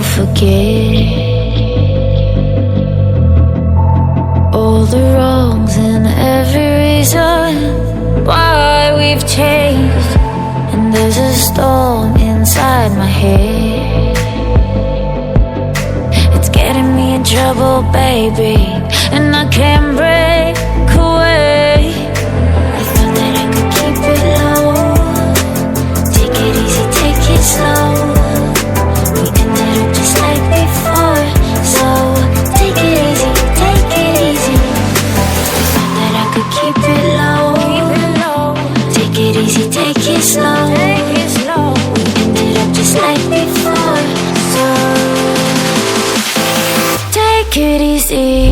forget all the wrongs and every reason why we've changed. And there's a storm inside my head, it's getting me in trouble, baby, and I can't break away. I thought that I could keep it low, take it easy, take it slow. We ended up just like before, so take it easy, take it easy. I thought that I could keep it low, take it easy, take it slow. We ended up just like before, so take it easy.